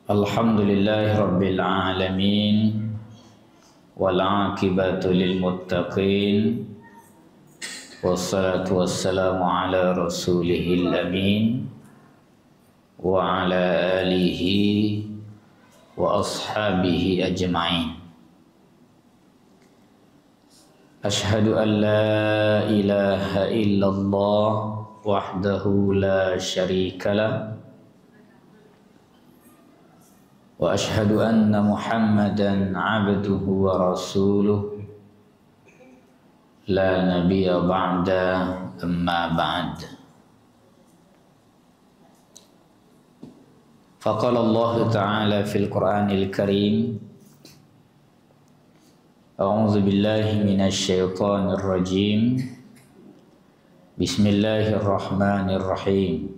Alhamdulillahi Rabbil Alamin, wal aqibatu lil muttaqin, wassalatu wassalamu ala rasulihil amin, wa ala alihi wa ashabihi ajma'in. Ashhadu an la ilaha illallah wahdahu la syarika lah, wa ashhadu anna Muhammadan abduhu wa rasuluh la nabiyya ba'da amma ba'd. Faqala Allah Ta'ala fil Qur'anil Karim, A'udzu billahi minasy syaithanir rajim. Bismillahirrahmanirrahim.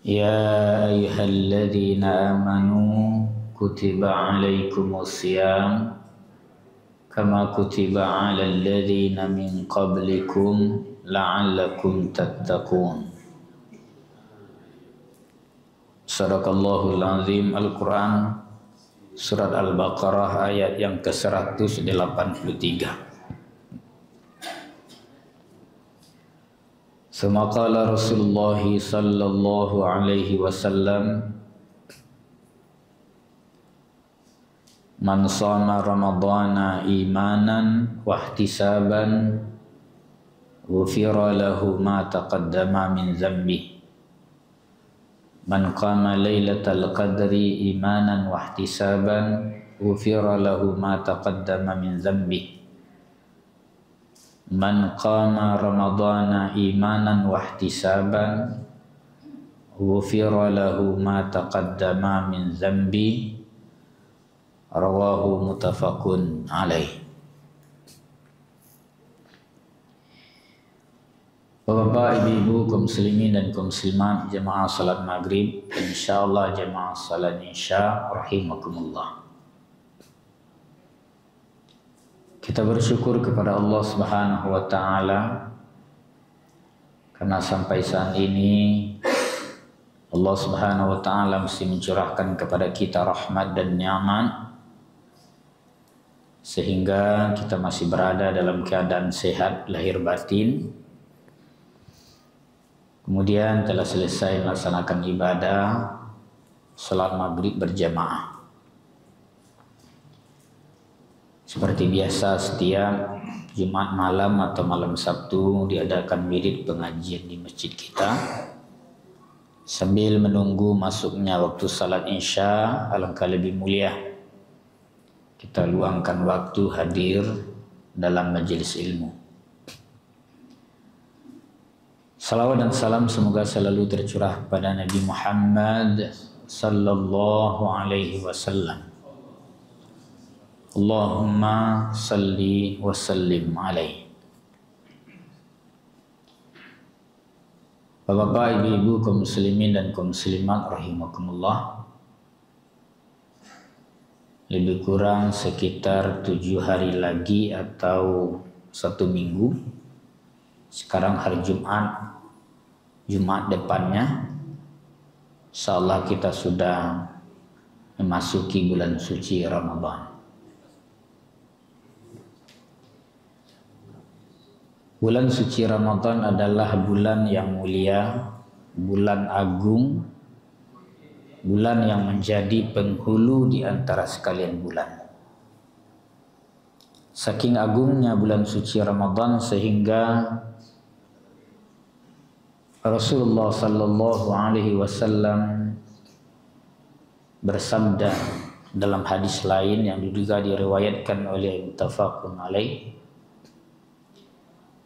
Ya ayyuhalladzina amanu kutiba alaikumus syiyam kama kutiba alal ladzina min qablikum la'allakum tattaqun. Sadaqallahul azim. Al-Quran Surat Al-Baqarah ayat yang ke-183. Semaqala Rasulullah sallallahu alaihi wasallam, man shama ramadhana imanan wa ihtisaban ghufira lahu ma taqaddama min dhanbi. Man qama lailatal qadri imanan wa ihtisaban ghufira lahu ma taqaddama min dhanbi. Man qama ramadhana imanan wa ihtisaban ghufira lahu ma taqaddama min dhanbi. Rawahu muttafaqun alaih. Bapak, ibu-ibu, kaum muslimin dan kaum muslimat, jemaah salat maghrib, insyaallah jemaah salat isya rahimakumullah. Kita bersyukur kepada Allah Subhanahu wa taala karena sampai saat ini Allah Subhanahu wa taala mesti mencurahkan kepada kita rahmat dan nikmat sehingga kita masih berada dalam keadaan sehat lahir batin. Kemudian telah selesai melaksanakan ibadah salat maghrib berjamaah. Seperti biasa setiap Jumat malam atau malam Sabtu diadakan wirid pengajian di masjid kita. Sambil menunggu masuknya waktu salat isya, alangkah lebih mulia kita luangkan waktu hadir dalam majelis ilmu. Salawat dan salam semoga selalu tercurah pada Nabi Muhammad sallallahu alaihi wasallam. Allahumma salli wa sallim alaihi. Bapak, ibu-ibu, kaum muslimin dan kaum muslimat rahimakumullah. Lebih kurang sekitar 7 hari lagi atau 1 minggu. Sekarang hari Jumat depannya, insyaallah kita sudah memasuki bulan suci Ramadan. Bulan suci Ramadan adalah bulan yang mulia, bulan agung, bulan yang menjadi penghulu di antara sekalian bulan. Saking agungnya bulan suci Ramadan sehingga Rasulullah sallallahu alaihi wasallam bersabda dalam hadis lain yang juga diriwayatkan oleh muttafaqun alaih,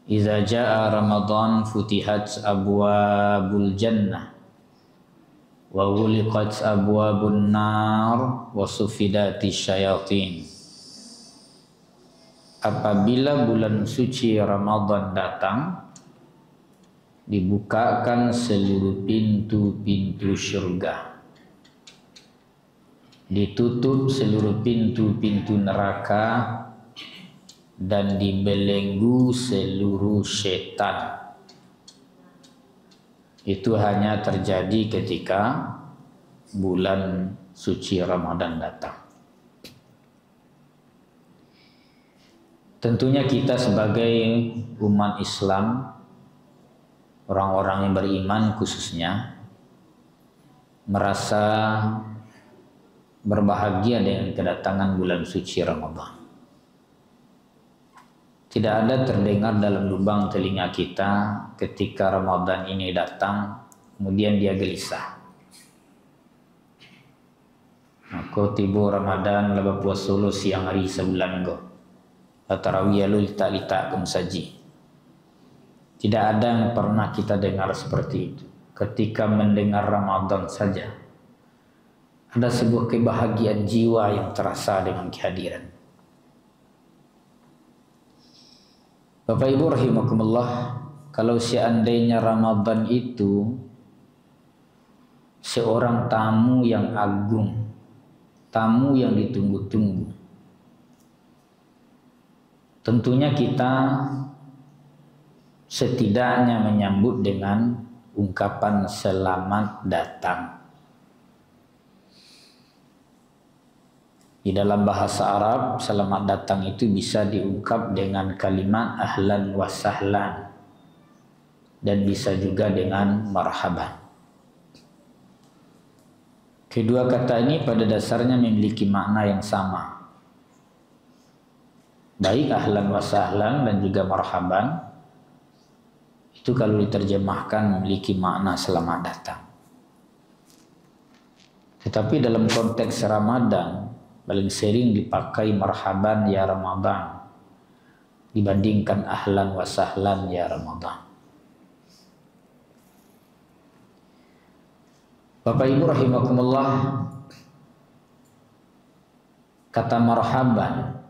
Iza jaa Ramadan futihat abwabul jannah wa ghuliqat abwabun nar wa sufidati syayatin. Apabila bulan suci Ramadan datang, dibukakan seluruh pintu-pintu syurga, ditutup seluruh pintu-pintu neraka, dan dibelenggu seluruh syaitan. itu hanya terjadi ketika bulan suci Ramadan datang. Tentunya kita sebagai umat Islam, orang-orang yang beriman khususnya, merasa berbahagia dengan kedatangan bulan suci Ramadan. Tidak ada terdengar dalam lubang telinga kita ketika Ramadan ini datang, kemudian dia gelisah. Aku tiba Ramadan lepas puasa lu siang hari sebulan go. Tarawih lu lita-lita kum saji. Tidak ada yang pernah kita dengar seperti itu. Ketika mendengar Ramadan saja, ada sebuah kebahagiaan jiwa yang terasa dengan kehadiran. Bapak Ibu rahimakumullah, kalau seandainya Ramadan itu seorang tamu yang agung, tamu yang ditunggu-tunggu, tentunya kita setidaknya menyambut dengan ungkapan selamat datang. Di dalam bahasa Arab, selamat datang itu bisa diungkap dengan kalimat ahlan wa sahlan dan bisa juga dengan marhaban. Kedua kata ini pada dasarnya memiliki makna yang sama. Baik ahlan wa sahlan dan juga marhaban itu kalau diterjemahkan memiliki makna selamat datang. Tetapi dalam konteks Ramadan paling sering dipakai marhaban ya Ramadan dibandingkan ahlan wa sahlan ya Ramadan. Bapak Ibu rahimakumullah, kata marhaban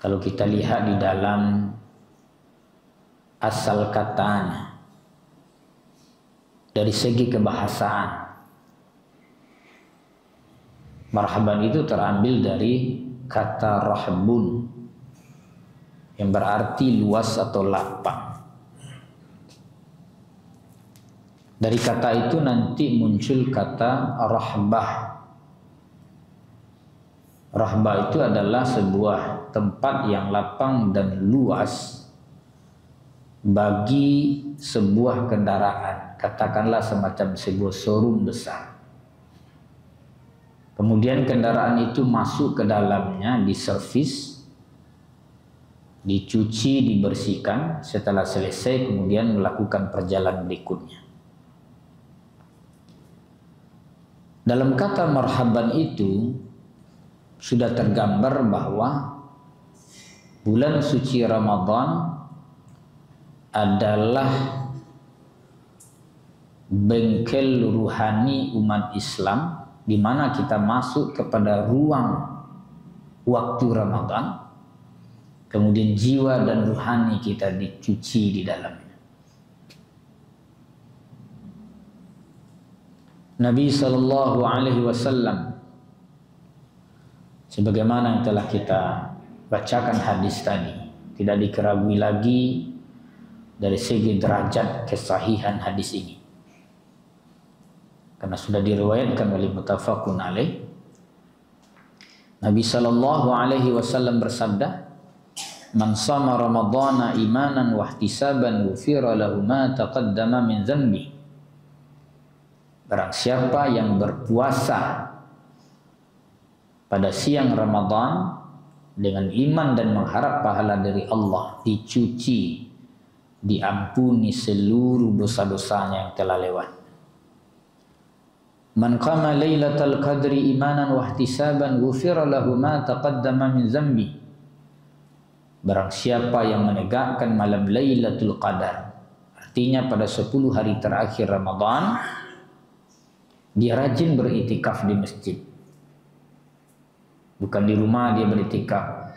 kalau kita lihat di dalam asal katanya dari segi kebahasaan, marhaban itu terambil dari kata rahbun yang berarti luas atau lapang. Dari kata itu nanti muncul kata rahbah. Rahbah itu adalah sebuah tempat yang lapang dan luas bagi sebuah kendaraan. Katakanlah semacam sebuah showroom besar. Kemudian kendaraan itu masuk ke dalamnya, diservis, dicuci, dibersihkan. Setelah selesai kemudian melakukan perjalanan berikutnya. Dalam kata marhaban itu sudah tergambar bahwa bulan suci Ramadan adalah bengkel ruhani umat Islam, di mana kita masuk kepada ruang waktu Ramadan, kemudian jiwa dan ruhani kita dicuci di dalamnya. Nabi SAW, sebagaimana yang telah kita bacakan hadis tadi, tidak dikerabui lagi dari segi derajat kesahihan hadis ini, karena sudah diriwayatkan oleh muttafaqun alaih. Nabi SAW bersabda, "Man shama Ramadhana imanan wa ihtisaban ghufira lahu ma taqaddama min dhanbi." Barang siapa yang berpuasa pada siang Ramadan dengan iman dan mengharap pahala dari Allah, dicuci, diampuni seluruh dosa-dosanya yang telah lewat. Man qama lailatal qadri imanan wa ihtisaban ghufira lahu ma taqaddama min dzambi. Barang siapa yang menegakkan malam Lailatul Qadar, artinya pada 10 hari terakhir Ramadan, dia rajin beritikaf di masjid. Bukan di rumah dia beritikaf,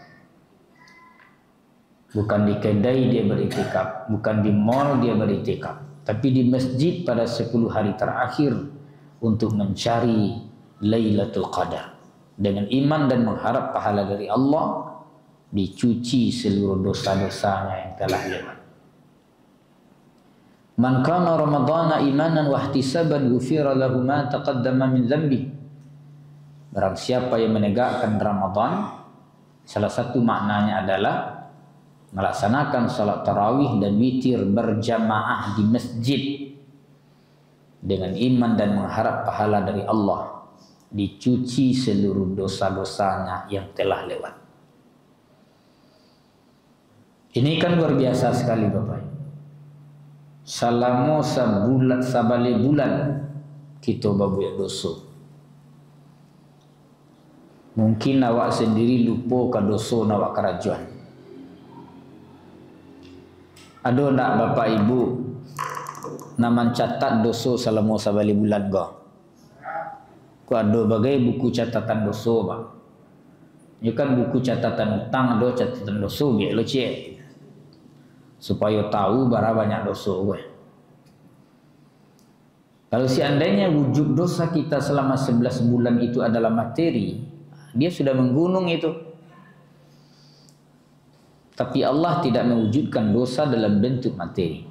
bukan di kedai dia beritikaf, bukan di mall dia beritikaf, tapi di masjid pada 10 hari terakhir untuk mencari Lailatul Qadar dengan iman dan mengharap pahala dari Allah, dicuci seluruh dosa-dosanya yang telah lewat. Man qama ramadhana imanan wa ihtisaban ghufira lahu ma taqaddama min dhanbi. Barang siapa yang menegakkan Ramadan, salah satu maknanya adalah melaksanakan salat tarawih dan witir berjamaah di masjid dengan iman dan mengharap pahala dari Allah, dicuci seluruh dosa-dosanya yang telah lewat. Ini kan luar biasa sekali Bapak. Selama sabale bulan kita berbuat dosa. Mungkin awak sendiri lupa ke dosa awak kerajaan. Ada nak Bapak Ibu nak mencatat dosa selama sabale bulan kau? Kau ada bagai buku catatan dosa bang. Ini kan buku catatan hutang, ada catatan dosa biar lo cek. Supaya tahu berapa banyak dosa gue. Kalau seandainya wujud dosa kita selama 11 bulan itu adalah materi, dia sudah menggunung itu. Tapi Allah tidak mewujudkan dosa dalam bentuk materi.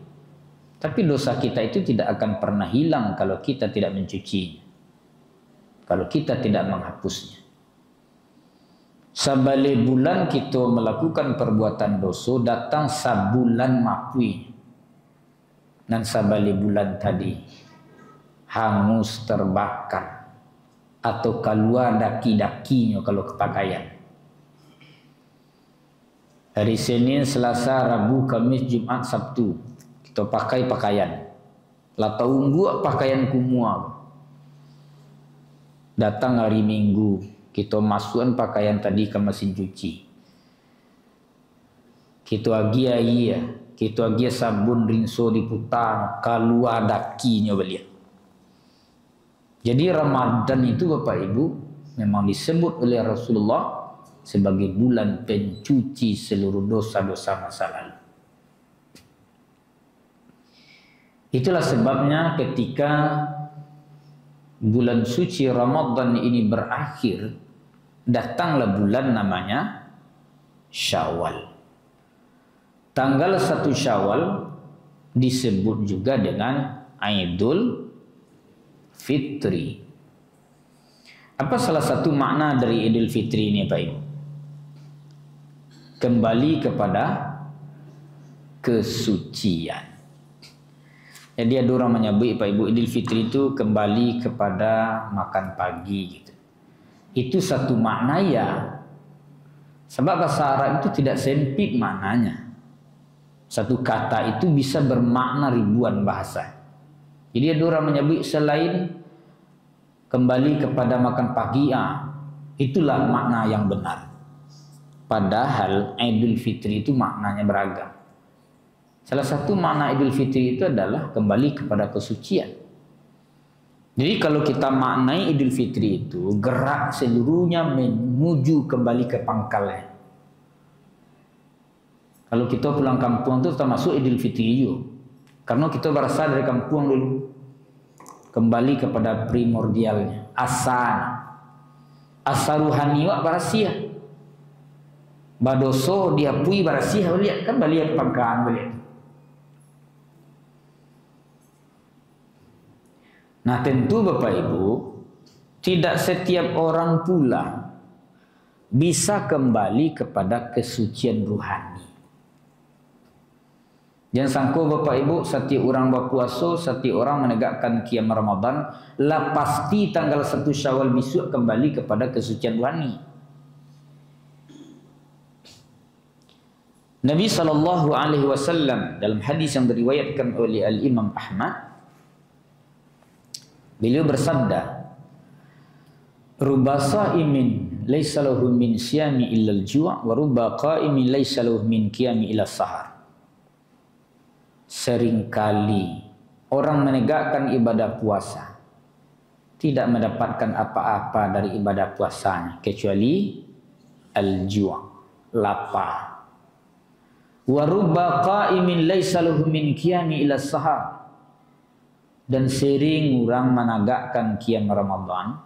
Tapi dosa kita itu tidak akan pernah hilang kalau kita tidak mencucinya, kalau kita tidak menghapusnya. Sabale bulan kita melakukan perbuatan dosa, datang sabulan mapui. Dan sabale bulan tadi hangus terbakar atau keluar daki-dakinya kalau kepakaian. Hari Senin, Selasa, Rabu, Kamis, Jumat, Sabtu kita pakai pakaian. Lah tahu buat pakaian kumua. Datang hari Minggu, kita masukkan pakaian tadi ke mesin cuci. Kita agi sabun rinso diputang keluar dakinya beliau. Jadi Ramadan itu Bapak Ibu memang disebut oleh Rasulullah sebagai bulan pencuci seluruh dosa-dosa masa lalu. Itulah sebabnya ketika bulan suci Ramadan ini berakhir, datanglah bulan namanya Syawal. Tanggal 1 Syawal disebut juga dengan Idul Fitri. Apa salah satu makna dari Idul Fitri ini Pak Ibu? Kembali kepada kesucian. Jadi ada orang menyebut Pak Ibu Idul Fitri itu kembali kepada makan pagi gitu. Itu satu makna ya. Sebab bahasa Arab itu tidak sempit maknanya. Satu kata itu bisa bermakna ribuan bahasa. Jadi ada orang menyebut selain kembali kepada makan pagi, itulah makna yang benar. Padahal Idul Fitri itu maknanya beragam. Salah satu makna Idul Fitri itu adalah kembali kepada kesucian. Jadi kalau kita maknai Idul Fitri itu gerak seluruhnya menuju kembali ke pangkalnya. Kalau kita pulang kampung itu termasuk Idul Fitri juga. Karena kita berasal dari kampung dulu. Kembali kepada primordialnya, asal ruhani wak barasia. Badoso diapui barasia lihat kan balik ke pangkalan balik. Nah tentu Bapak Ibu, tidak setiap orang pula bisa kembali kepada kesucian ruhani. Jangan sangka Bapak Ibu, setiap orang berpuasa, setiap orang menegakkan qiyam Ramadan, lah pasti tanggal 1 Syawal besok kembali kepada kesucian ruhani. Nabi SAW dalam hadis yang diriwayatkan oleh Al-Imam Ahmad, beliau bersabda, "Rubba sha'imin laisa lahu min siyami illa al-ju' wa rubba qa'imin laisa lahu min qiyami illa sahar." Seringkali orang menegakkan ibadah puasa tidak mendapatkan apa-apa dari ibadah puasanya kecuali al-ju', lapar. Wa rubba qa'imin laisa lahu min qiyami illa sahar. Dan sering orang menegakkan qiyam Ramadan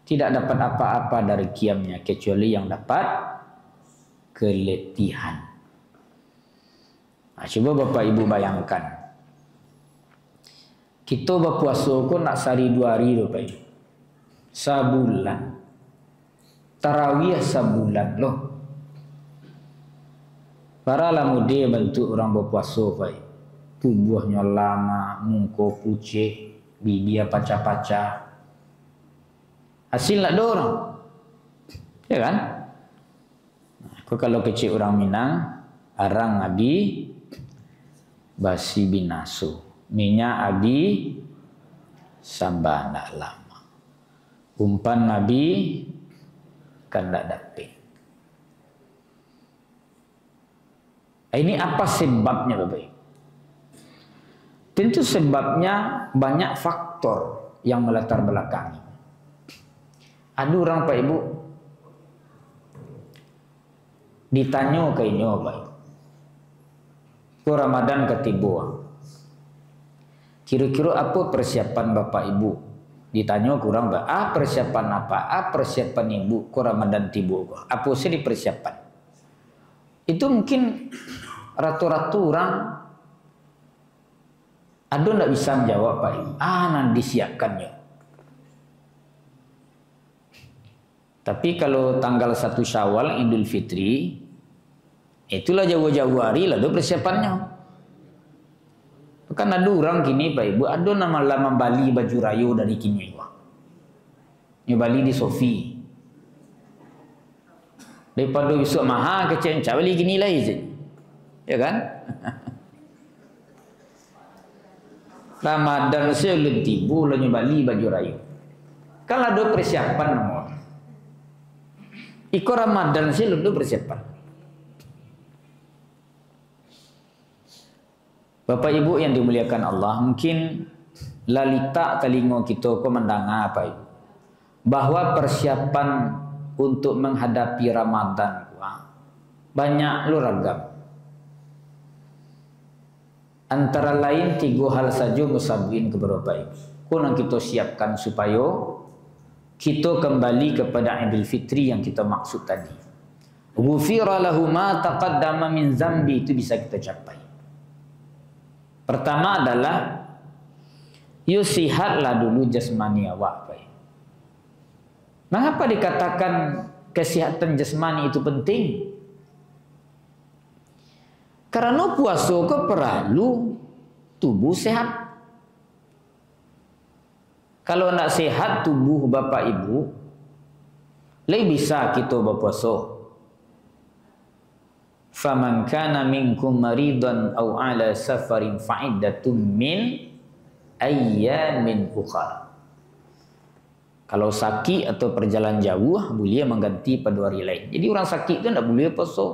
tidak dapat apa-apa dari qiyamnya kecuali yang dapat keletihan. Nah, coba Bapak Ibu bayangkan, Kita berpuasa kok nak sehari 2 hari tu Pak. Sebulan. Tarawih sebulan loh. Para lamudi bentuk orang berpuasa Pak. Tubuhnya lama, muka pucih, bibir paca-paca. Hasil nak ada orang. Ya kan? Kalau kecil orang Minang, arang abi basi binasu. Minyak abi sambah nak lama. Umpan nabi kan tak dapat. Ini apa sebabnya Bapak? Tentu sebabnya banyak faktor yang melatar belakangi. Ada orang Pak Ibu ditanya ke ini Pak Ibu. Ke Ramadan ketiba. Kira-kira apa persiapan Bapak Ibu? Ditanya kurang Pak, persiapan apa? Persiapan Ibu ke Ramadan tiba. Apa sih dipersiapan? Itu mungkin ratu-ratu orang ada tidak bisa menjawab Pak Ibu. Nanti disiapkannya. Tapi kalau tanggal 1 Syawal Idul Fitri, itulah jauh-jauh hari lalu persiapannya. Kan ada orang kini Pak Ibu, ada nama lama Bali baju rayu dari kini. Ini Bali di Sofi. Daripada besok mahal kecil balik gini lah je. Ya kan? Ramadan saya belum tiba lah Bali baju rayu. Kalau ada persiapan nomor. Iko Ramadan sih lu persiapan. Bapak Ibu yang dimuliakan Allah, mungkin lalita telinga kita ko mendengar apa Ibu, bahwa persiapan untuk menghadapi Ramadan banyak lu ragam. Antara lain 3 hal saja musabbin kepada Bapak Ibu. Ko kita siapkan supaya kita kembali kepada Idul Fitri yang kita maksud tadi. Ghufira lahu ma taqaddama min zambi, itu bisa kita capai. Pertama adalah sihatlah dulu jasmani awak. Mengapa dikatakan kesihatan jasmani itu penting? Karena puasa ke perlu tubuh sehat. Kalau nak sehat tubuh Bapak Ibu, lebih bisa kita berpuasa. Faman kana minkum maridan aw ala safarin fa'iddatun min ayyamin ukhra. Kalau sakit atau perjalanan jauh boleh mengganti pada hari lain. Jadi orang sakit tu tak boleh puasa.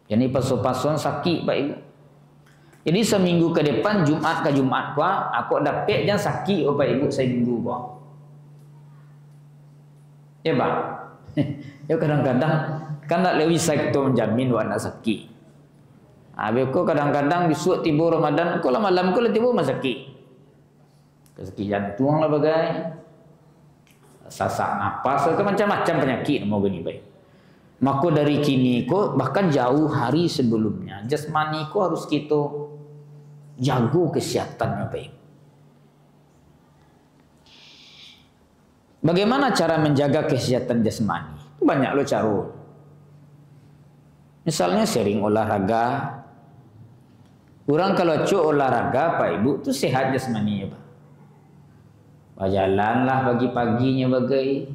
Jadi puasa-puasa sakit Pak Ibu. Jadi seminggu ke depan Jumat ke Jumat aku dapat jangan sakit Bapak Ibu seminggu Pak. Ya Pak. Ya kadang-kadang kan tak lebih sakit menjamin buat nak sakit. Habis ko kadang-kadang besok tiba Ramadan ko lah malam ko lah tiba mas sakit. Sakit jantung lah bagai. Sasak napas ke macam-macam penyakit mau gini baik. Maka dari kini ko bahkan jauh hari sebelumnya jasmani ko harus kita jaga kesehatannya baik. Bagaimana cara menjaga kesehatan jasmani? Banyak lo cara. Misalnya sering olahraga. Orang kalau cuk olahraga Pak Ibu tu sehat jasmaninya Pak. Berjalanlah pagi-paginya bagai.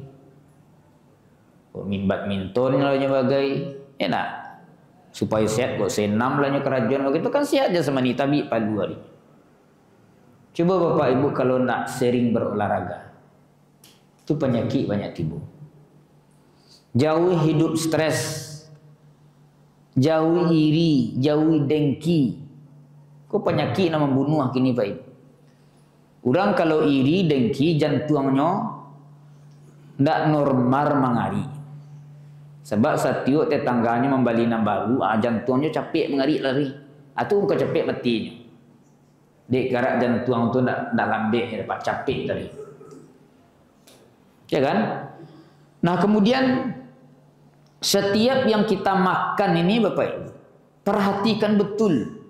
Main badminton lah bagai. Enak. Supaya sehat kok senam lah kerajaan begitu kan sehat jasmani tabi padu hari. Coba Bapak Ibu kalau nak sering berolahraga. Itu penyakit banyak timbul. Jauhi hidup stres. Jauhi iri, jauhi dengki. Kok penyakit nak membunuh kini Pak Ibu. Orang kalau iri, dengki, jantungnya tidak normal mengari. Sebab setiap tetangganya membali nam baru, jantungnya capek mengari lari. Atau engkau capek matinya. Dek garak jantung tu tidak lambek, dapat capek tadi. Ya kan? Nah kemudian setiap yang kita makan ini Bapak Ibu, perhatikan betul.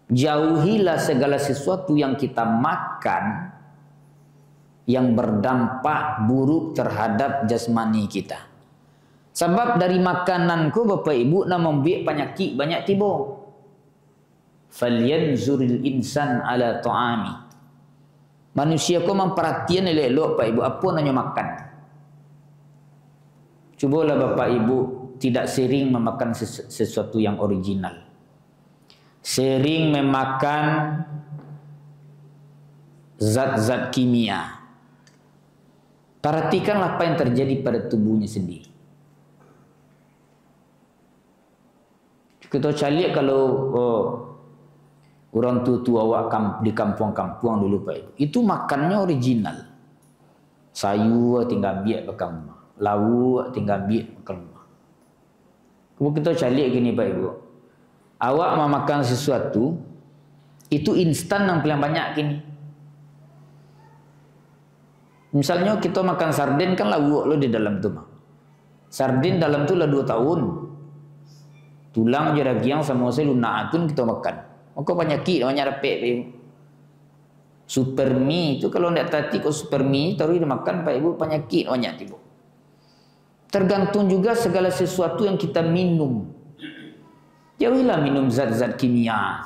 Jauhilah segala sesuatu yang kita makan yang berdampak buruk terhadap jasmani kita. Sebab dari makananku Bapak Ibu nak membuat penyakit banyak tiba. Falyanzuril insan ala ta'ami. Manusia kau memperhatian elok-elok Pak Ibu apa nanya makan. Cubalah Bapak Ibu tidak sering memakan sesuatu yang original. Sering memakan zat-zat kimia. Perhatikanlah apa yang terjadi pada tubuhnya sendiri. Kita cari kalau orang tua awak di kampung-kampung dulu Pak Ibu, itu makannya original. Sayur tinggal biak pakai rumah, lauk tinggal biak pakai rumah. Kalau kita cari gini Pak Ibu, awak mau makan sesuatu itu instan yang paling banyak kini. Misalnya kita makan sardin kan lauk lo di dalam tu mah. Sardin dalam tu lah 2 tahun. Tulang je daging sama saya lunak tu kita makan. Maka penyakit banyak repek. Super mie itu kalau ndak tati kok super mie taruh dia makan Pak Ibu penyakit banyak tiba. Tergantung juga segala sesuatu yang kita minum. Jauhilah minum zat-zat kimia.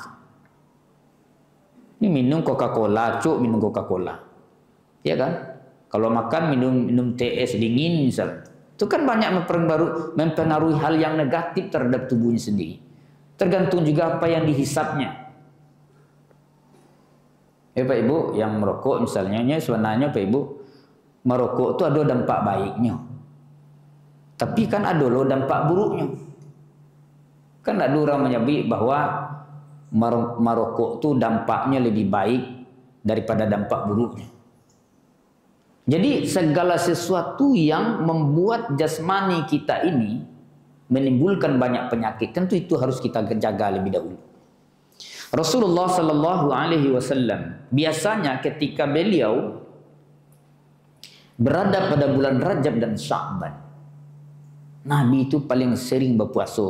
Ini minum Coca-Cola, cuk minum Coca-Cola. Ya kan? Kalau makan minum teh es dingin misalnya. Itu kan banyak mempengaruhi hal yang negatif terhadap tubuhnya sendiri. Tergantung juga apa yang dihisapnya. Pak Ibu yang merokok misalnya, sebenarnya Pak Ibu merokok itu ada dampak baiknya. Tapi kan ada loh dampak buruknya. Kan ada orang menyebut bahwa merokok itu dampaknya lebih baik daripada dampak buruknya. Jadi segala sesuatu yang membuat jasmani kita ini menimbulkan banyak penyakit, tentu itu harus kita jaga lebih dahulu. Rasulullah sallallahu alaihi wasallam biasanya ketika beliau berada pada bulan Rajab dan Sya'ban, Nabi itu paling sering berpuasa.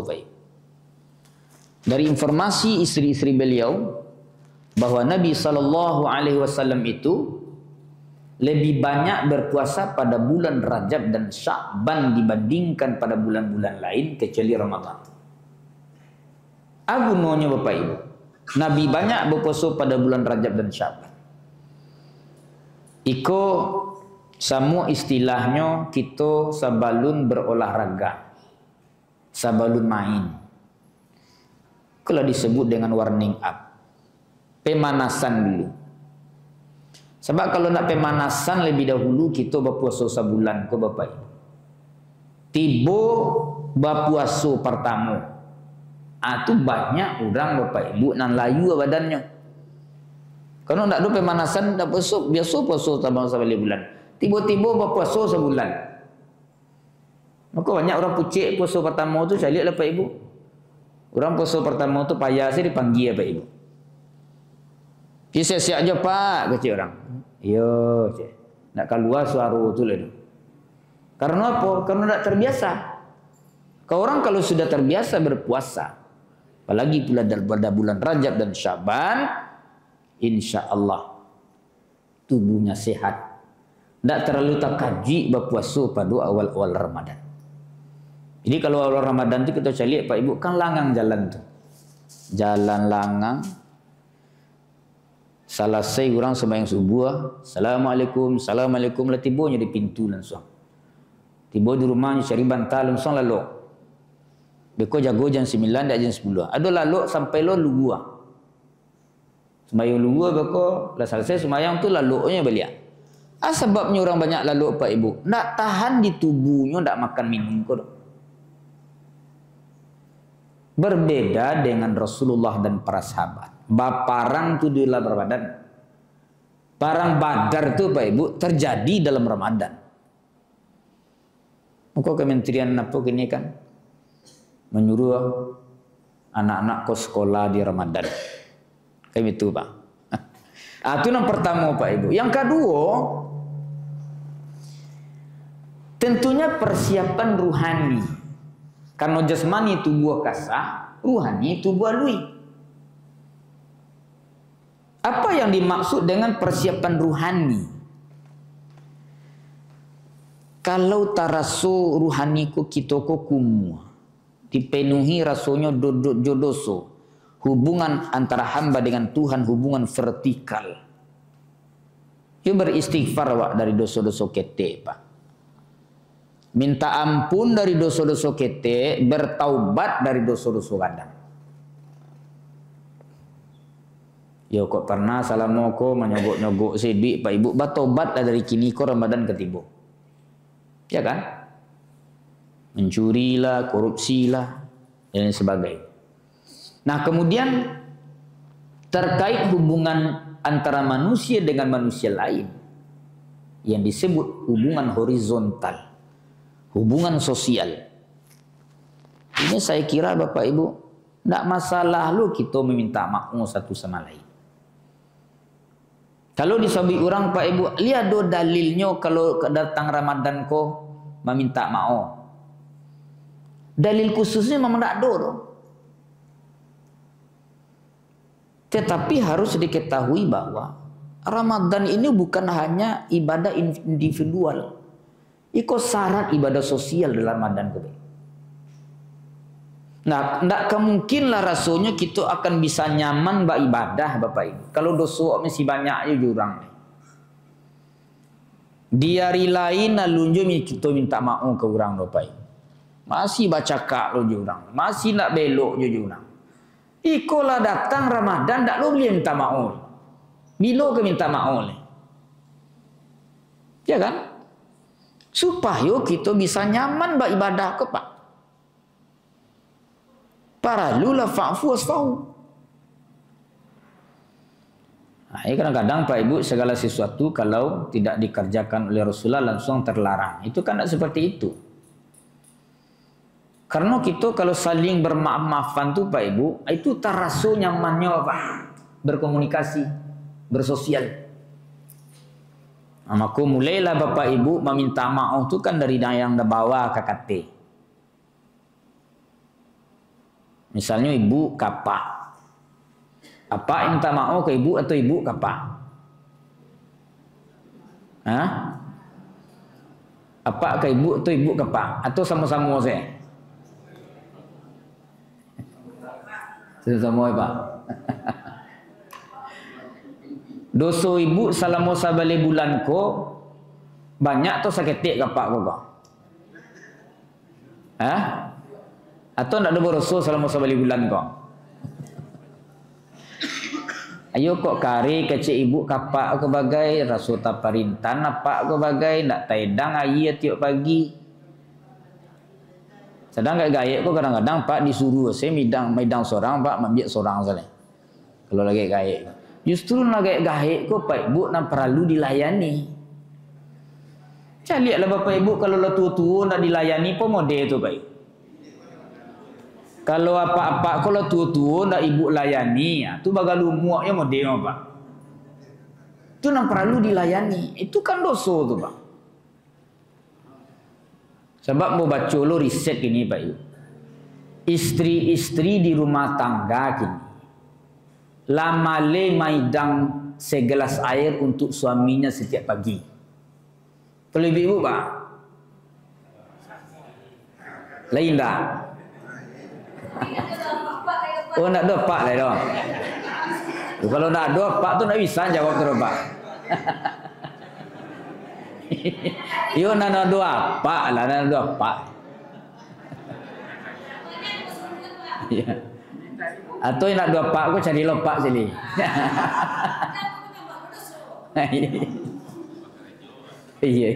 Dari informasi istri-istri beliau bahwa Nabi sallallahu alaihi wasallam itu lebih banyak berpuasa pada bulan Rajab dan Sya'ban dibandingkan pada bulan-bulan lain kecuali Ramadan. Agunanya Bapak Ibu, Nabi banyak berpuasa pada bulan Rajab dan Sya'ban. Iko semua istilahnya kita sabalun berolahraga, sabalun main. Kalau disebut dengan warming up, pemanasan dulu. Sebab kalau nak pemanasan lebih dahulu kita berpuasa sebulan ke Bapak Ibu. Tiba berpuasa pertama. Itu banyak orang Bapak Ibu nan layu badannya. Kalau nak ada pemanasan tak puasa, biasa puasa sampai bulan. Tiba-tiba berpuasa sebulan. Maka banyak orang pucik puasa pertama tu saya lihat Bapak Ibu. Orang puasa pertama tu payah saya dipanggil Bapak Ibu. Siap-siap je Pak, kata orang. Yo, cik. Nak keluar suara tu lah. Karena apa? Karena tak terbiasa. Kau orang kalau sudah terbiasa berpuasa, apalagi pula pada bulan Rajab dan Sya'ban, insya Allah tubuhnya sehat. Tak terlalu terkaji berpuasa pada awal-awal Ramadan. Jadi kalau awal Ramadan tu kita cari Pak Ibu kan langang jalan tu. Jalan langang. Selesai orang sembahyang subuh, Assalamualaikum, Assalamualaikum, lah tibanya di pintu langsung. Tiba di rumahnya cari bantal langsung lalu. Beko jago jam 9 dan jam 10. Ada lalu sampai lo luar. Sembahyang luar beko, lah selesai sembahyang tu lalunya balik. Sebabnya orang banyak lalu Pak Ibu, nak tahan di tubuhnya, nak makan minum kok. Berbeda dengan Rasulullah dan para sahabat. Baparang tu di dalam Ramadan. Perang Badar tu Pak Ibu terjadi dalam Ramadan. Maka Kementerian apa kini kan menyuruh anak-anak ke sekolah di Ramadan. Kayak itu Pak. Itu yang pertama Pak Ibu. Yang kedua, tentunya persiapan ruhani. Karena jasmani tubuh kasah, ruhani tubuh lui. Apa yang dimaksud dengan persiapan ruhani? Kalau taraso ruhaniku kitoko kumua, dipenuhi rasanya jodoso, hubungan antara hamba dengan Tuhan, hubungan vertikal. Dia beristighfar wak dari dosa-dosa kete, Pak. Minta ampun dari dosa-dosa kete, bertaubat dari dosa-dosa kadang. Yo kok pernah salah moko menyogok-nyogok sedik Pak Ibu, bertobat dari kini ko Ramadan ketibo. Ya kan? Mencurilah, korupsilah, dan sebagainya. Nah, kemudian terkait hubungan antara manusia dengan manusia lain yang disebut hubungan horizontal, hubungan sosial. Ini saya kira Bapak Ibu, tidak masalah lu kita meminta maaf satu sama lain. Kalau disabi orang Pak Ibu, lihat do dalilnya kalau datang Ramadan ko meminta maaf. Dalil khususnya memang tidak ada. Tetapi harus diketahui bahwa Ramadan ini bukan hanya ibadah individual. Iko syarat ibadah sosial dalam Ramadan. Nah, tidak kemungkinlah rasanya kita akan bisa nyaman beribadah Bapak Ibu. Kalau dosa masih banyak ya jurang. Di hari lain lalu kita minta maaf ke orang Bapak Ibu. Masih baca kak lo jurang, masih nak belok je jurang. Ikolah datang Ramadan tak lo boleh minta maaf. Bila ke minta maaf? Ya kan? Supaya kita bisa nyaman beribadah ke Pak. Para lula fa'fu wasfa'u. Nah, ini kadang-kadang Pak Ibu segala sesuatu kalau tidak dikerjakan oleh Rasulullah langsung terlarang. Itu kan tidak seperti itu. Karena kita kalau saling bermaaf-maafan tuh Pak Ibu, itu terasa nyamannya Pak. Berkomunikasi, bersosial. Nah, maka mulailah Bapak Ibu meminta maaf itu kan dari yang bawa KKT. Misalnya ibu kapak. Apa minta maaf ke ibu atau ibu kapak? Hah? Apa ke ibu atau ibu kapak? Atau sama-sama saya? Sama-sama Pak. Dosa ibu selama sabale bulan ko banyak atau saketik kapak ko? Hah? Atau nak ada berdosa selama sabali bulan kau? Ayo kok kari kecik ibu kapak ke bagai rasul taparintan apa ke bagai nak taidang ayi tiap pagi. Sedang gaya kok kadang-kadang Pak disuruh saya midang seorang Pak membiak seorang saja. Kalau lagi gaya. Justru lagi gaya kok Pak Ibu nak perlu dilayani. Cari lihatlah Bapak Ibu kalau lah tua-tua nak dilayani apa model itu Pak Ibu. Kalau apa-apa kalau tua-tua ndak ibu layani, tu bagal lumuk ya model Pak. Itu nang perlu dilayani. Itu kan dosa tu Pak. Sebab mau baca lo riset gini Pak Ibu. Istri-istri di rumah tangga kini lama le maidang segelas air untuk suaminya setiap pagi. Perlu ibu Pak? Lain tak? Oh nak ada pak lah dong. Kalau nak ada pak tu nak bisa jawab terus Pak. Yo nak ada pak lah, nak ada pak. Ya. Atau nak ada pak aku cari lopak sini. Iya.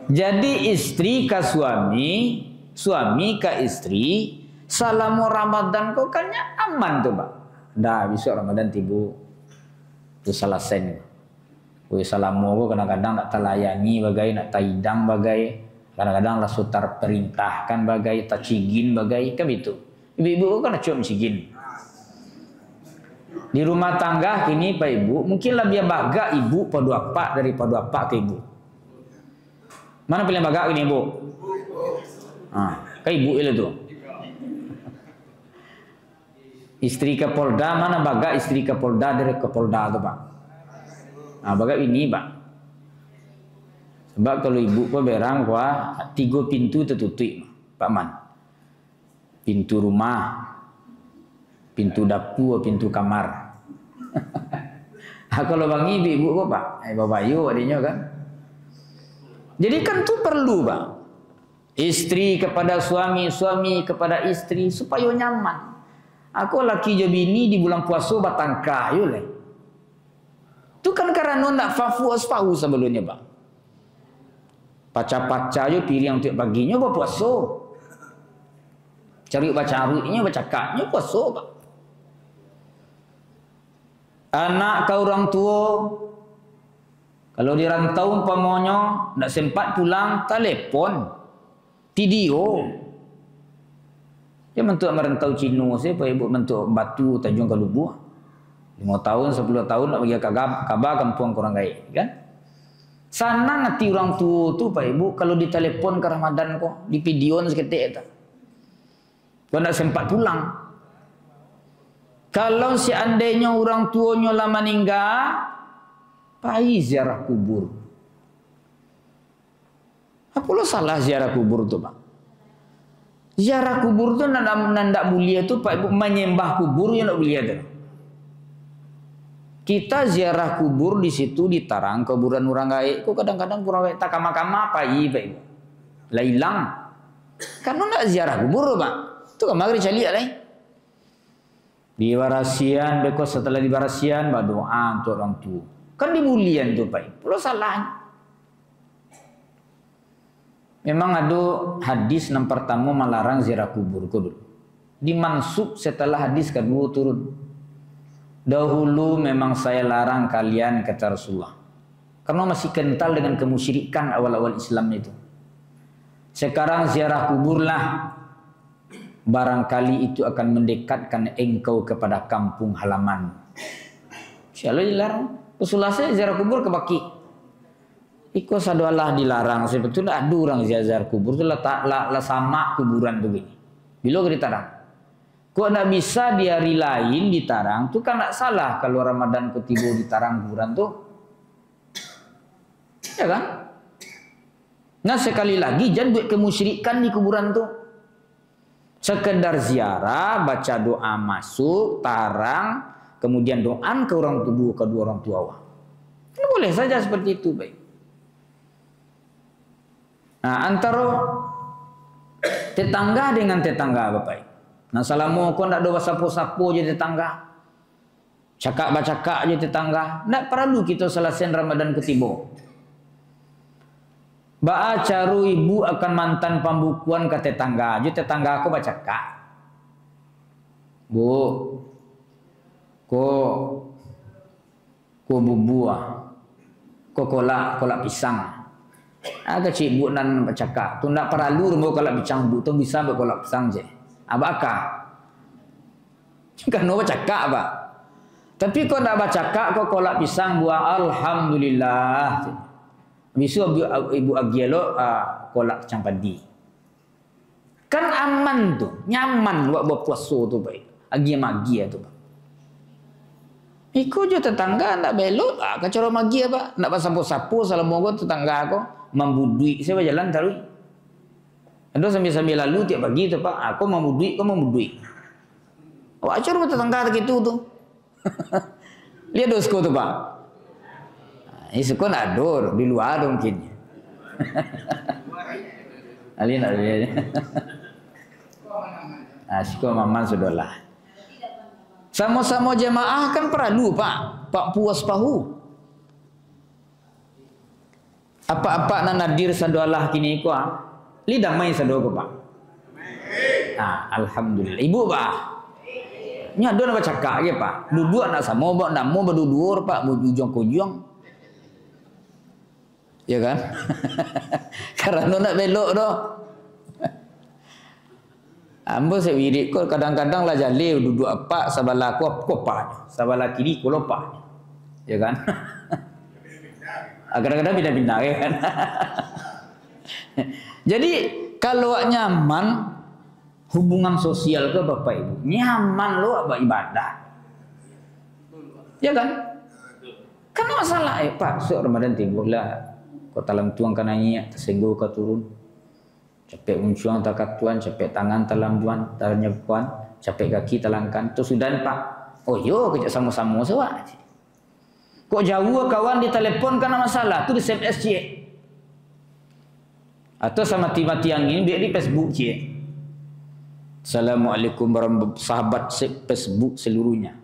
Jadi istri ke suami, suami ke istri, selama Ramadan kok kan aman tuh Pak. Dah besok Ramadan tiba, tu salah sen. Kue salamu kok kadang-kadang nak telayani bagai, nak taidang bagai, kadang-kadang lah sutar perintahkan bagai, tak cigin bagai, kan itu. Ibu-ibu kan cuma cigin. Di rumah tangga kini Pak Ibu, mungkin lebih baga ibu pada apa daripada apa ke ibu. Mana pilih bagak ini ibu? Ke ibu itu tuh. Istri Kapolda mana baga istri Kapolda dari Kapolda tu Pak. Nah, baga ini Pak. Sebab kalau ibu ko berang kuah 3 pintu tertutup Pak Man. Pintu rumah, pintu dapur, pintu kamar. Kalau bang ibu ko Pak, bapak yu adanya kan. Jadi kan tu perlu Pak. Istri kepada suami, suami kepada istri supaya nyaman. Aku laki je bini di bulan puasa batangkah yo le. Tu kan karena nak fafu aspahu sebelumnya Pak. Paca-paca yo piring untuk paginya berpuasa. Cari baca arutnya baca kaknya puasa Pak. Anak kau orang tua kalau di rantau umpamanya nak sempat pulang telepon video. Dia mentuk merantau Cina saya pak ibu mentuk Batu Tanjung Kalubu. 5 tahun 10 tahun nak bagi kabar kampung kurang gaib kan. Sana nanti orang tua tu Pak Ibu kalau ditelepon ke Ramadan kok di video seketik tak. Kau nak sempat pulang. Kalau seandainya orang tuanya lah meninggal, pai ziarah kubur. Apa lo salah ziarah kubur tu Pak? Ziarah kubur tu nanda mulia tu Pak Ibu menyembah kubur yang nak mulia tu. Kita ziarah kubur di situ di tarang kuburan orang gaib. Kok kadang-kadang kurang gaib tak kama-kama apa Pak Ibu? Lah hilang. Karena nak ziarah kubur Pak. Tu kan maghrib cari lain. Di warasian, beko setelah di warasian berdoa untuk orang tua. Kan dimulian tu Pak Ibu. Lo salah. Memang ada hadis yang pertama melarang ziarah kubur ko dulu. Dimansub setelah hadis kedua turun. Dahulu memang saya larang kalian kata Rasulullah. Karena masih kental dengan kemusyrikan awal-awal Islam itu. Sekarang ziarah kuburlah. Barangkali itu akan mendekatkan engkau kepada kampung halaman. Selalu dilarang. Rasulullah saya ziarah kubur ke Baki. Iko sadualah dilarang. Sebetulnya ada orang ziarah kubur itu lah sama kuburan begini. Bila kita tarang. Kok nak bisa di hari lain ditarang tu kan tak salah kalau Ramadan ketiba ditarang kuburan tu. Ya kan? Nah sekali lagi jangan buat kemusyrikan di kuburan tu. Sekedar ziarah, baca doa masuk, tarang, kemudian doa ke orang tua, kedua orang tua. Ini boleh saja seperti itu, baik. Nah, antara tetangga dengan tetangga, Bapak. Nah, salamu kau nak doa sapu-sapu je tetangga. Cakap-cakap je tetangga. Tak perlu kita selesai Ramadan ketiba. Ba'a caru ibu akan mantan pembukuan ke tetangga. Je tetangga aku baca kak. Bu, ko bubuah. Ko kolak pisang. Ada cik bu nan baca kak. Tu nak perlu rumah kolak pisang bu. Tu bisa berkolak pisang je. Abakah? Kan no baca kak Pak. Tapi kau nak baca kak kau kolak pisang buah alhamdulillah. Bisu ibu agielo kolak pisang padi. Kan aman tu, nyaman buat berpuasa tu baik. Agi magi tu Pak. Iko je tetangga nak belok kacau magi apa? Nak sapu-sapu salam moga tetangga aku membudui saya jalan terus. Ada sambil-sambil lalu tiap pagi tu Pak, aku mau duit, kau mau duit. Awak acar buat tetangga gitu tu. Lihat dosko tu Pak. Ini suka nak dor di luar mungkin. Ali nak lihat. Suka maman sudahlah. Sama-sama jemaah kan perlu Pak. Pak puas pahu. Apa-apa nak nadir sadualah kini ko lidah main sadogo Pak. Alhamdulillah. Ibu Pak. Nya do nak cakap ge Pak. Duduk nak sama Pak, nak mau berdudur Pak, bujung-kujung. Ya kan? Karena nak belok doh. Ambo saya wirid ko kadang-kadang lah jale duduk apa sabalah ko kopa, sabalah kiri ko lopa. Ya kan? Kadang-kadang pindah-pindah ya kan. Jadi kalau nyaman hubungan sosial ke Bapak Ibu. Nyaman lo abah ibadah. Ya kan? Kan masalah Pak, so Ramadan timbul lah. Kau talam tuang kananya tersengguh ke turun. Capek uncuang takat tuan, capek tangan talam tuan, talanya puan, capek kaki talangkan. Terus sudah Pak. Oh yo, kejak sama-sama sewa. Kok jauh kawan ditelepon karena masalah, tu di SMS cie. Atau sama mati-mati yang ini biar di Facebook cie. Assalamualaikum warahmatullahi sahabat Facebook seluruhnya.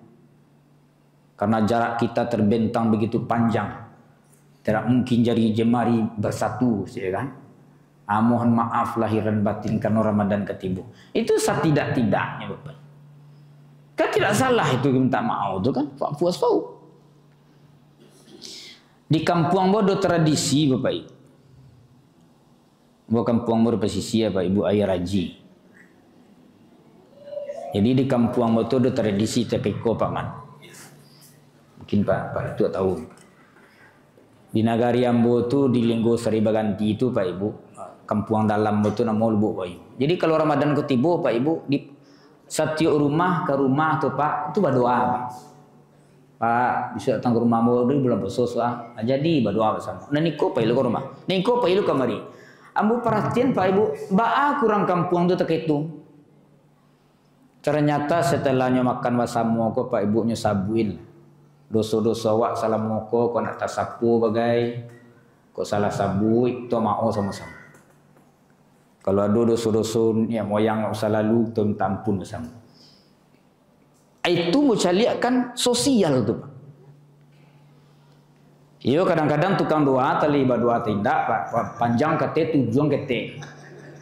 Karena jarak kita terbentang begitu panjang, tidak mungkin jadi jemari bersatu, ya kan? Mohon maaf lahir dan batin karena Ramadan ketibu. Itu setidak-tidaknya Bapak. Kan tidak salah itu minta maaf itu kan, Pak Puas tahu. Di kampung bodo tradisi Bapak Ibu. Bukan kampung bodo pesisi ya Pak Ibu Ayah Raji. Jadi di kampung bodo ada tradisi tepeko Pak Man. Mungkin Pak itu tahu. Di Nagari Ambo tu di Linggo Saribaganti itu Pak Ibu, kampung dalam itu nama Lubuk Pak Ibu. Jadi kalau Ramadan ketibu Pak Ibu di setiap rumah ke rumah tu Pak itu berdoa. Pak bisa datang ke rumah Ambo di bulan puasa jadi berdoa bersama. Nah niko Pak Ibu ke rumah, niko Pak Ibu kamari. Ambo perhatian Pak Ibu, kurang kampung tu tak itu. Ternyata setelahnya makan wasamu ko Pak Ibunya sabuin. Dosa-dosa wak salah moko, kau nak tasapu bagai, kau salah sabu, itu mau sama-sama. Kalau ada dosa-dosa yang moyang masa lalu, itu minta ampun bersama. Itu macam lihat kan sosial tu. Iyo kadang-kadang tukang doa, tali berdoa tidak, Pak panjang kete, tujuan kete.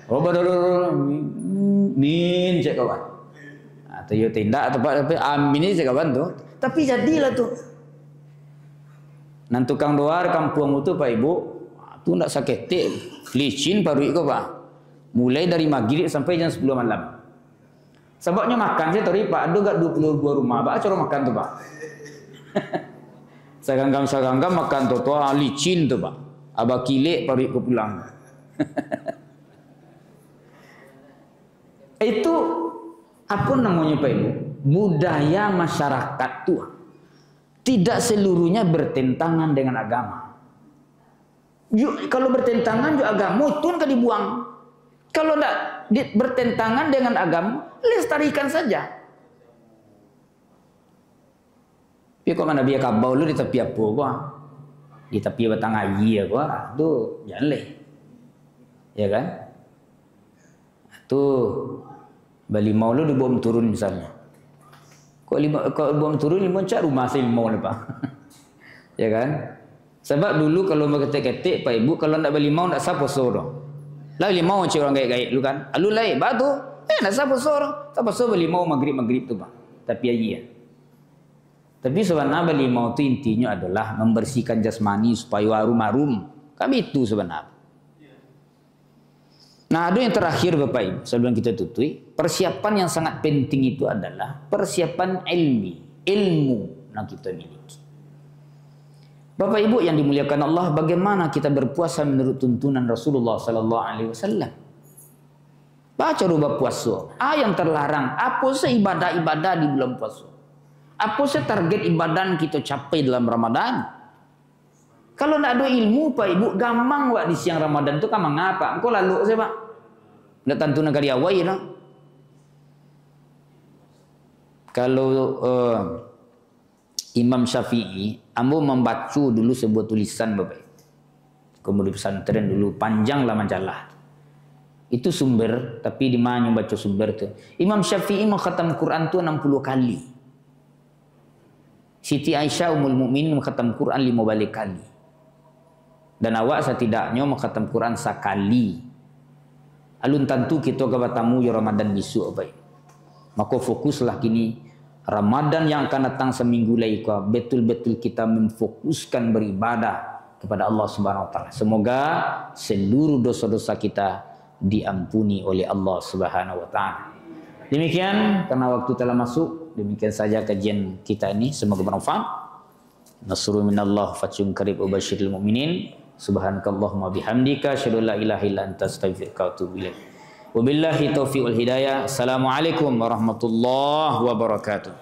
Oh berdoa, min cek kawan. Atau iyo tidak, atau Pak amin cek kawan tu. Tapi jadilah tu. Nan tukang doa kampung itu Pak Ibu, tu nak sakit, licin paru itu Pak. Mulai dari maghrib sampai jam 10 malam. Sebabnya makan saya tadi Pak, ada gak 22 rumah, Pak cara makan tu Pak. Saganggam makan tu licin tu Pak. Abah kilik paru itu pulang. Itu apa namanya Pak Ibu? Budaya masyarakat tua tidak seluruhnya bertentangan dengan agama. Kalau bertentangan juga agama itu kan dibuang. Kalau tidak bertentangan dengan agama, lestarikan saja. Tapi kok mana biar kabau lu di tepi apa gua? Di tepi batang ayi ya gua, tuh jangan leh, ya kan? Tuh bali mau lu dibom turun misalnya. Kalau bom turun limau cak rumah saya limau ni Pak. Ya kan? Sebab dulu kalau mengetik-ketik Pak Ibu kalau nak beli limau nak siapa suruh. Lah limau cik orang gaik-gaik lu kan. Alu lain batu. Nak siapa suruh. Siapa suruh beli limau maghrib-maghrib tu Pak. Tapi ya. Tapi sebenarnya beli limau tu intinya adalah membersihkan jasmani supaya harum-harum. Kami itu sebenarnya. Nah, ada yang terakhir Bapak Ibu, sebelum kita tutui, persiapan yang sangat penting itu adalah persiapan ilmu yang kita miliki. Bapak Ibu yang dimuliakan Allah, bagaimana kita berpuasa menurut tuntunan Rasulullah sallallahu alaihi wasallam? Baca coba puasa. Yang terlarang, apa sih ibadah-ibadah di bulan puasa? Apa sih target ibadah kita capai dalam Ramadan? Kalau tidak ada ilmu Pak Ibu, gampang Pak di siang Ramadan itu kan mengapa? Engkau lalu saya Pak. Tidak tentu negara awal lah. Kalau Imam Syafi'i, ambo membaca dulu sebuah tulisan Bapak. Kemudian pesantren dulu, panjang lah majalah. Itu sumber, tapi di mana baca sumber tu? Imam Syafi'i mengkhatam Quran tu 60 kali. Siti Aisyah Ummul Mukminin mengkhatam Quran 15 kali. Dan awak setidaknya mengkhatam Quran sekali. Alun tentu kita ke bertamu ya Ramadan besok baik. Maka fokuslah kini Ramadan yang akan datang seminggu lagi betul-betul kita memfokuskan beribadah kepada Allah Subhanahu wa taala. Semoga seluruh dosa-dosa kita diampuni oleh Allah Subhanahu wa taala. Demikian karena waktu telah masuk, demikian saja kajian kita ini, semoga bermanfaat. Nasrul minallah fatsun qarib ubashiril mu'minin. Subhanakallahumma bihamdika asyhadu an la ilaha illa anta astaghfiruka wa atubu ilaik. Wabillahi taufiq wal hidayah. Assalamualaikum warahmatullahi wabarakatuh.